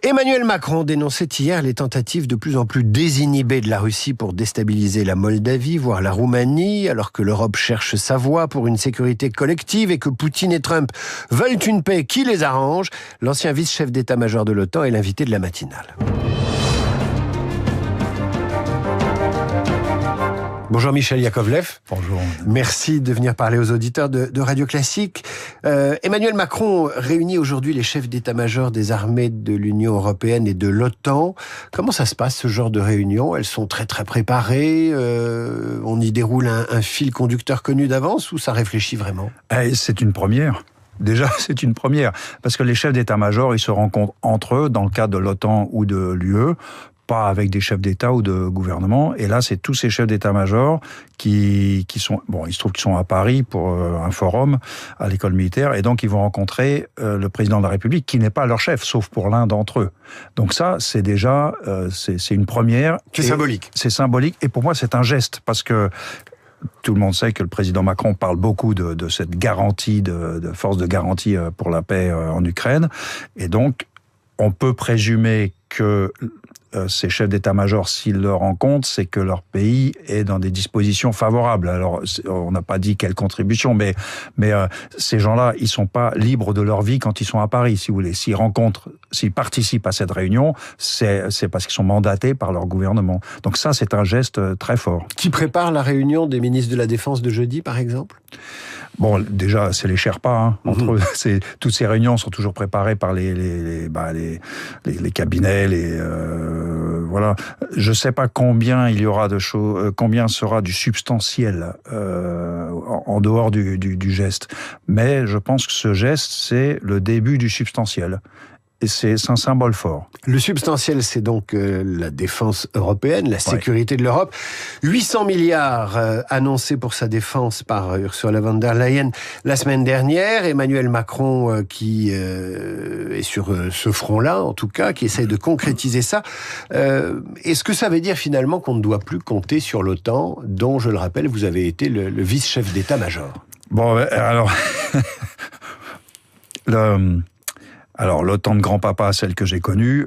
Emmanuel Macron dénonçait hier les tentatives de plus en plus désinhibées de la Russie pour déstabiliser la Moldavie, voire la Roumanie, alors que l'Europe cherche sa voie pour une sécurité collective et que Poutine et Trump veulent une paix qui les arrange. L'ancien vice-chef d'état-major de l'OTAN est l'invité de la matinale. Bonjour Michel Yakovlev. Bonjour. Merci de venir parler aux auditeurs de Radio Classique. Emmanuel Macron réunit aujourd'hui les chefs d'état-major des armées de l'Union européenne et de l'OTAN. Comment ça se passe, ce genre de réunion ? Elles sont très très préparées. On y déroule un fil conducteur connu d'avance ou ça réfléchit vraiment ? C'est une première. Déjà, c'est une première. Parce que les chefs d'état-major, ils se rencontrent entre eux dans le cadre de l'OTAN ou de l'UE, pas avec des chefs d'État ou de gouvernement. Et là, c'est tous ces chefs d'état-major qui sont... Bon, il se trouve qu'ils sont à Paris pour un forum à l'école militaire. Et donc, ils vont rencontrer le président de la République, qui n'est pas leur chef, sauf pour l'un d'entre eux. Donc ça, c'est déjà... c'est une première. C'est symbolique. C'est symbolique. Et pour moi, c'est un geste. Parce que tout le monde sait que le président Macron parle beaucoup de cette garantie, de force de garantie pour la paix en Ukraine. Et donc, on peut présumer que ces chefs d'état-major, s'ils le rencontrent, c'est que leur pays est dans des dispositions favorables. Alors, on n'a pas dit quelle contribution, mais ces gens-là, ils sont pas libres de leur vie quand ils sont à Paris, si vous voulez. S'ils participent à cette réunion, c'est parce qu'ils sont mandatés par leur gouvernement. Donc ça, c'est un geste très fort. Qui prépare la réunion des ministres de la Défense de jeudi, par exemple ? Bon, déjà, c'est les Sherpas. Entre eux, toutes ces réunions sont toujours préparées par les cabinets, voilà. Je sais pas combien il y aura de choses, combien sera du substantiel en dehors du geste. Mais je pense que ce geste, c'est le début du substantiel. Et c'est un symbole fort. Le substantiel, c'est donc la défense européenne, la sécurité de l'Europe. 800 milliards annoncés pour sa défense par Ursula von der Leyen la semaine dernière. Emmanuel Macron qui est sur ce front-là, en tout cas, qui essaie de concrétiser ça. Est-ce que ça veut dire finalement qu'on ne doit plus compter sur l'OTAN, dont, je le rappelle, vous avez été le vice-chef d'état-major ? Bon, alors... Alors, l'OTAN de grand-papa, celle que j'ai connue,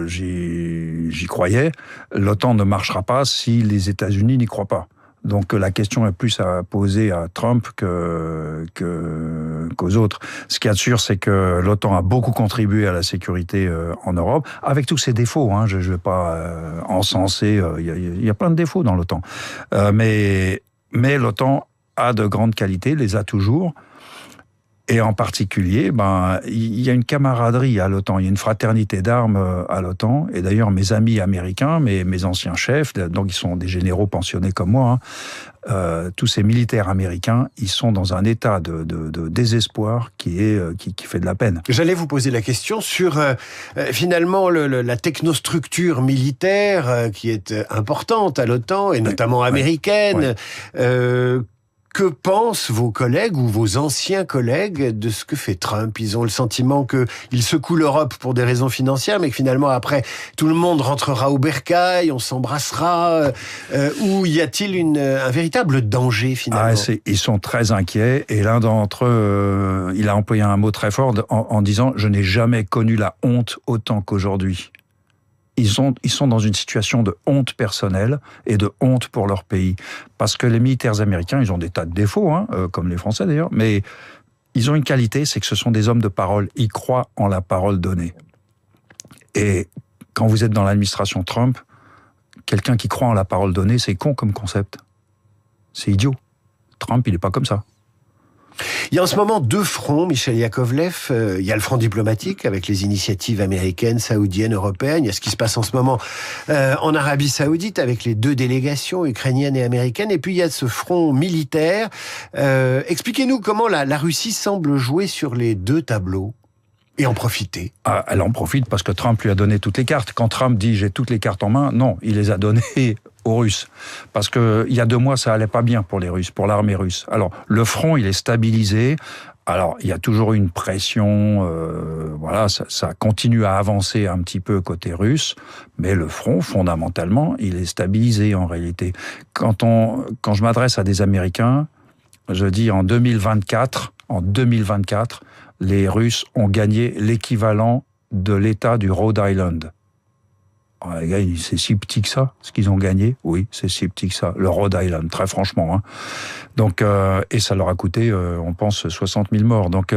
j'y croyais. L'OTAN ne marchera pas si les États-Unis n'y croient pas. Donc, la question est plus à poser à Trump qu'aux autres. Ce qu'il y a de sûr, c'est que l'OTAN a beaucoup contribué à la sécurité en Europe, avec tous ses défauts. Je ne vais pas encenser. Il y a plein de défauts dans l'OTAN. Mais l'OTAN a de grandes qualités, les a toujours. Et en particulier, il y a une camaraderie à l'OTAN, il y a une fraternité d'armes à l'OTAN. Et d'ailleurs, mes amis américains, mes anciens chefs, donc ils sont des généraux pensionnés comme moi, tous ces militaires américains, ils sont dans un état de désespoir qui fait de la peine. J'allais vous poser la question sur finalement la technostructure militaire qui est importante à l'OTAN et notamment américaine. Que pensent vos collègues ou vos anciens collègues de ce que fait Trump ? Ils ont le sentiment qu'il secoue l'Europe pour des raisons financières, mais que finalement, après, tout le monde rentrera au bercail, on s'embrassera. Ou y a-t-il un véritable danger, finalement ? Ils sont très inquiets. Et l'un d'entre eux, il a employé un mot très fort en disant « Je n'ai jamais connu la honte autant qu'aujourd'hui ». Ils sont dans une situation de honte personnelle et de honte pour leur pays. Parce que les militaires américains, ils ont des tas de défauts, comme les Français d'ailleurs, mais ils ont une qualité, c'est que ce sont des hommes de parole. Ils croient en la parole donnée. Et quand vous êtes dans l'administration Trump, quelqu'un qui croit en la parole donnée, c'est con comme concept. C'est idiot. Trump, il n'est pas comme ça. Il y a en ce moment deux fronts, Michel Yakovlev. Il y a le front diplomatique avec les initiatives américaines, saoudiennes, européennes. Il y a ce qui se passe en ce moment en Arabie Saoudite avec les deux délégations ukrainiennes et américaines. Et puis il y a ce front militaire. Expliquez-nous comment la Russie semble jouer sur les deux tableaux. Et en profiter. Elle en profite parce que Trump lui a donné toutes les cartes. Quand Trump dit « j'ai toutes les cartes en main », non, il les a données aux Russes. Parce que il y a 2 mois, ça allait pas bien pour les Russes, pour l'armée russe. Alors, le front, il est stabilisé. Alors, il y a toujours une pression, ça continue à avancer un petit peu côté russe, mais le front, fondamentalement, il est stabilisé en réalité. Quand je m'adresse à des Américains, je dis en 2024, les Russes ont gagné l'équivalent de l'État du Rhode Island. Alors, les gars, c'est si petit que ça, ce qu'ils ont gagné. Oui, c'est si petit que ça. Le Rhode Island, très franchement. Hein. Donc, et ça leur a coûté, on pense, 60 000 morts. Donc,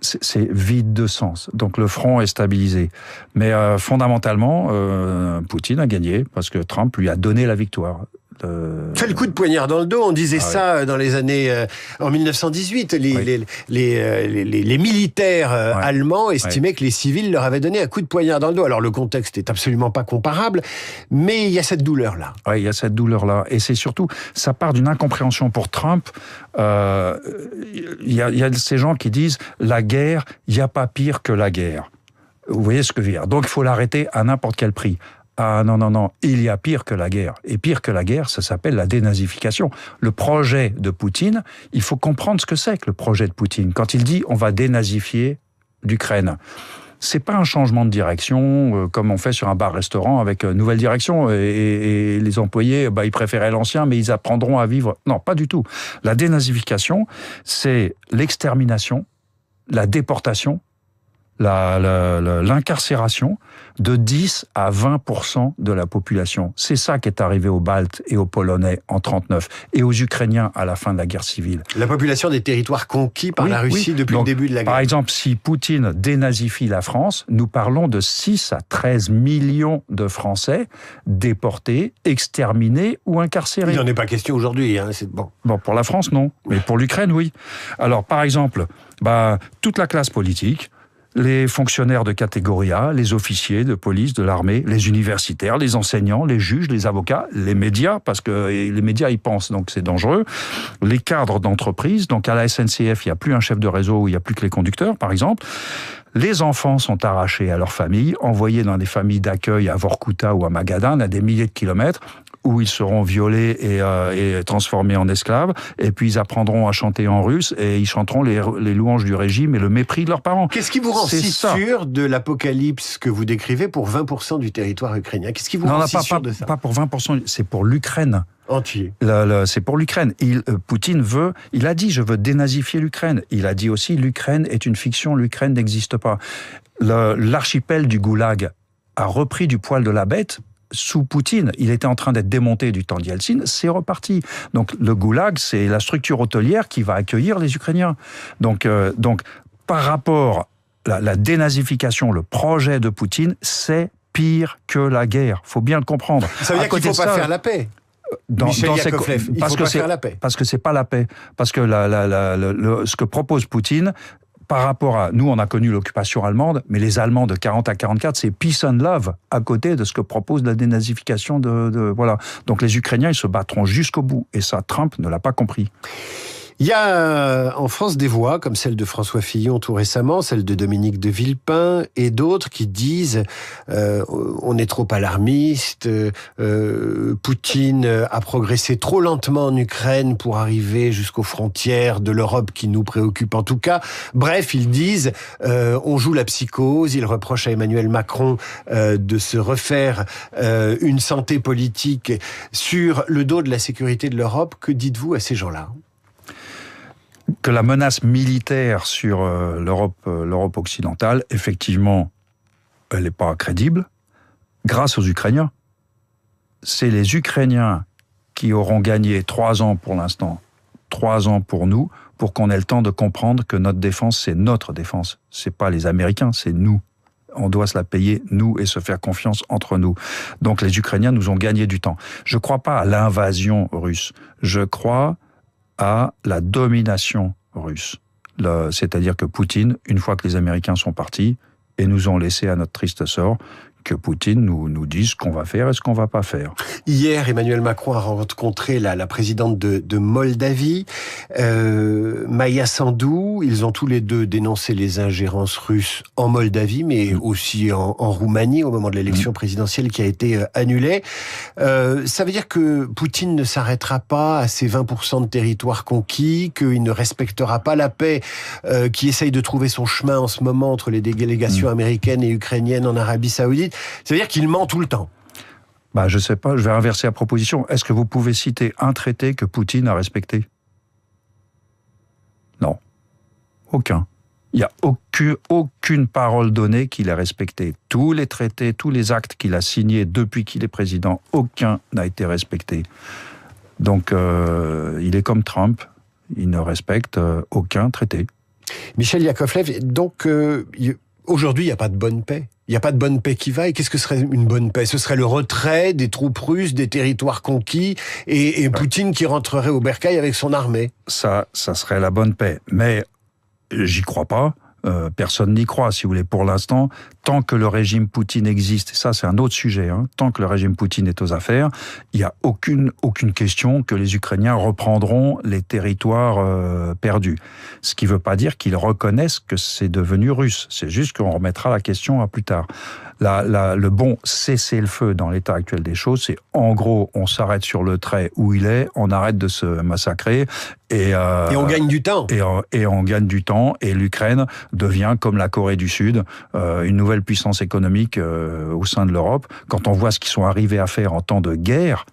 c'est vide de sens. Donc, le front est stabilisé. Mais fondamentalement, Poutine a gagné parce que Trump lui a donné la victoire. C'est le coup de poignard dans le dos. On disait ça dans les années en 1918. Les militaires allemands estimaient que les civils leur avaient donné un coup de poignard dans le dos. Alors le contexte est absolument pas comparable, mais il y a cette douleur-là. Oui, il y a cette douleur-là, et c'est surtout, ça part d'une incompréhension pour Trump. Il y a ces gens qui disent la guerre, il n'y a pas pire que la guerre. Vous voyez ce que je veux dire. Donc il faut l'arrêter à n'importe quel prix. Ah non, il y a pire que la guerre. Et pire que la guerre, ça s'appelle la dénazification. Le projet de Poutine, il faut comprendre ce que c'est que le projet de Poutine. Quand il dit on va dénazifier l'Ukraine, c'est pas un changement de direction comme on fait sur un bar-restaurant avec nouvelle direction et les employés, ils préféraient l'ancien mais ils apprendront à vivre. Non, pas du tout. La dénazification, c'est l'extermination, la déportation, l'incarcération de 10 à 20% de la population. C'est ça qui est arrivé aux Baltes et aux Polonais en 1939 et aux Ukrainiens à la fin de la guerre civile. La population des territoires conquis par la Russie depuis le début de la guerre. Par exemple, si Poutine dénazifie la France, nous parlons de 6 à 13 millions de Français déportés, exterminés ou incarcérés. Il n'en est pas question aujourd'hui. C'est bon. Bon, pour la France, non. Mais pour l'Ukraine, oui. Alors, par exemple, toute la classe politique, les fonctionnaires de catégorie A, les officiers de police, de l'armée, les universitaires, les enseignants, les juges, les avocats, les médias, parce que les médias y pensent, donc c'est dangereux, les cadres d'entreprise, donc à la SNCF, il n'y a plus un chef de réseau, il n'y a plus que les conducteurs, par exemple. Les enfants sont arrachés à leur famille, envoyés dans des familles d'accueil à Vorkuta ou à Magadan, à des milliers de kilomètres, où ils seront violés et transformés en esclaves, et puis ils apprendront à chanter en russe, et ils chanteront les louanges du régime et le mépris de leurs parents. Qu'est-ce qui vous rend si sûr de l'apocalypse que vous décrivez pour 20% du territoire ukrainien? Qu'est-ce qui vous rend si sûr de ça? Pas pour 20%, c'est pour l'Ukraine. Entier. C'est pour l'Ukraine. Poutine il a dit, je veux dénazifier l'Ukraine. Il a dit aussi, l'Ukraine est une fiction, l'Ukraine n'existe pas. L'archipel du Goulag a repris du poil de la bête sous Poutine. Il était en train d'être démonté du temps d'Yeltsin, c'est reparti. Donc le Goulag, c'est la structure hôtelière qui va accueillir les Ukrainiens. Donc par rapport à la dénazification, le projet de Poutine, c'est pire que la guerre. Faut bien le comprendre. Ça veut dire qu'il ne faut pas faire la paix. Michel Yakovlev, il faut pas faire la paix. Parce que c'est pas la paix. Parce que ce que propose Poutine, par rapport à... Nous, on a connu l'occupation allemande, mais les Allemands de 40 à 44, c'est peace and love, à côté de ce que propose la dénazification voilà. Donc les Ukrainiens, ils se battront jusqu'au bout. Et ça, Trump ne l'a pas compris. Il y a en France des voix, comme celle de François Fillon tout récemment, celle de Dominique de Villepin et d'autres qui disent on est trop alarmiste, Poutine a progressé trop lentement en Ukraine pour arriver jusqu'aux frontières de l'Europe qui nous préoccupe en tout cas. Bref, ils disent on joue la psychose, ils reprochent à Emmanuel Macron de se refaire une santé politique sur le dos de la sécurité de l'Europe. Que dites-vous à ces gens-là ? Que la menace militaire sur l'Europe occidentale, effectivement, elle n'est pas crédible, grâce aux Ukrainiens. C'est les Ukrainiens qui auront gagné 3 ans pour l'instant, 3 ans pour nous, pour qu'on ait le temps de comprendre que notre défense, c'est notre défense. C'est pas les Américains, c'est nous. On doit se la payer, nous, et se faire confiance entre nous. Donc les Ukrainiens nous ont gagné du temps. Je ne crois pas à l'invasion russe. Je crois à la domination russe. C'est-à-dire que Poutine, une fois que les Américains sont partis et nous ont laissés à notre triste sort, que Poutine nous dise ce qu'on va faire et ce qu'on va pas faire. Hier, Emmanuel Macron a rencontré la présidente de Moldavie, Maia Sandu. Ils ont tous les deux dénoncé les ingérences russes en Moldavie, mais aussi en Roumanie au moment de l'élection présidentielle qui a été annulée. Ça veut dire que Poutine ne s'arrêtera pas à ces 20% de territoire conquis, qu'il ne respectera pas la paix qui essaye de trouver son chemin en ce moment entre les délégations américaines et ukrainiennes en Arabie Saoudite. Ça veut dire qu'il ment tout le temps. Je sais pas, je vais inverser la proposition. Est-ce que vous pouvez citer un traité que Poutine a respecté ? Non. Aucun. Il n'y a aucune parole donnée qu'il ait respectée. Tous les traités, tous les actes qu'il a signés depuis qu'il est président, aucun n'a été respecté. Donc, il est comme Trump, il ne respecte aucun traité. Michel Yakovlev, donc aujourd'hui, il n'y a pas de bonne paix. Il n'y a pas de bonne paix qui vaille. Qu'est-ce que serait une bonne paix? Ce serait le retrait des troupes russes, des territoires conquis, et Poutine qui rentrerait au bercail avec son armée. Ça serait la bonne paix. Mais j'y crois pas. Personne n'y croit, si vous voulez, pour l'instant. Tant que le régime Poutine existe, et ça c'est un autre sujet, tant que le régime Poutine est aux affaires, il n'y a aucune question que les Ukrainiens reprendront les territoires perdus. Ce qui ne veut pas dire qu'ils reconnaissent que c'est devenu russe. C'est juste qu'on remettra la question à plus tard. Le bon cessez-le-feu dans l'état actuel des choses, c'est en gros, on s'arrête sur le trait où il est, on arrête de se massacrer, et on gagne du temps. Et on gagne du temps, et l'Ukraine devient, comme la Corée du Sud, une nouvelle puissance économique au sein de l'Europe. Quand on voit ce qu'ils sont arrivés à faire en temps de guerre,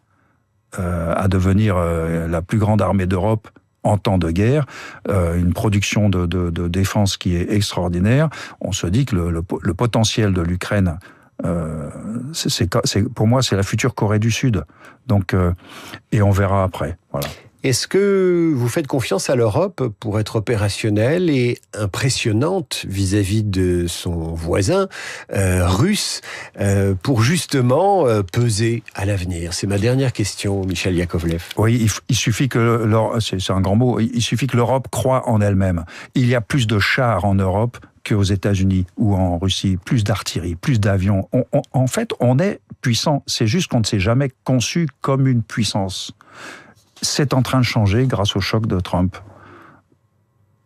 à devenir la plus grande armée d'Europe en temps de guerre, une production de défense qui est extraordinaire, on se dit que le potentiel de l'Ukraine, pour moi, c'est la future Corée du Sud. Donc, et on verra après. Voilà. Est-ce que vous faites confiance à l'Europe pour être opérationnelle et impressionnante vis-à-vis de son voisin russe pour justement peser à l'avenir? C'est ma dernière question, Michel Yakovlev. Oui, il suffit que c'est un grand mot. Il suffit que l'Europe croie en elle-même. Il y a plus de chars en Europe qu'aux États-Unis ou en Russie, plus d'artillerie, plus d'avions. En fait, on est puissant. C'est juste qu'on ne s'est jamais conçu comme une puissance. C'est en train de changer grâce au choc de Trump.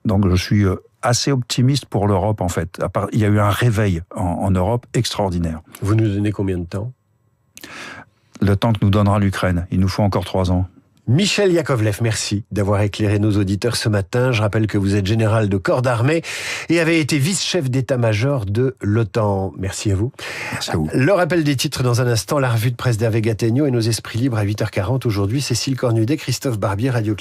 Donc je suis assez optimiste pour l'Europe, en fait. Il y a eu un réveil en Europe extraordinaire. Vous nous donnez combien de temps? Le temps que nous donnera l'Ukraine. Il nous faut encore 3 ans. Michel Yakovlev, merci d'avoir éclairé nos auditeurs ce matin. Je rappelle que vous êtes général de corps d'armée et avez été vice-chef d'état-major de l'OTAN. Merci à vous. Merci à vous. Le rappel des titres dans un instant, la revue de presse d'Hervé Gattegno et nos esprits libres à 8h40. Aujourd'hui, Cécile Cornudet, Christophe Barbier, Radio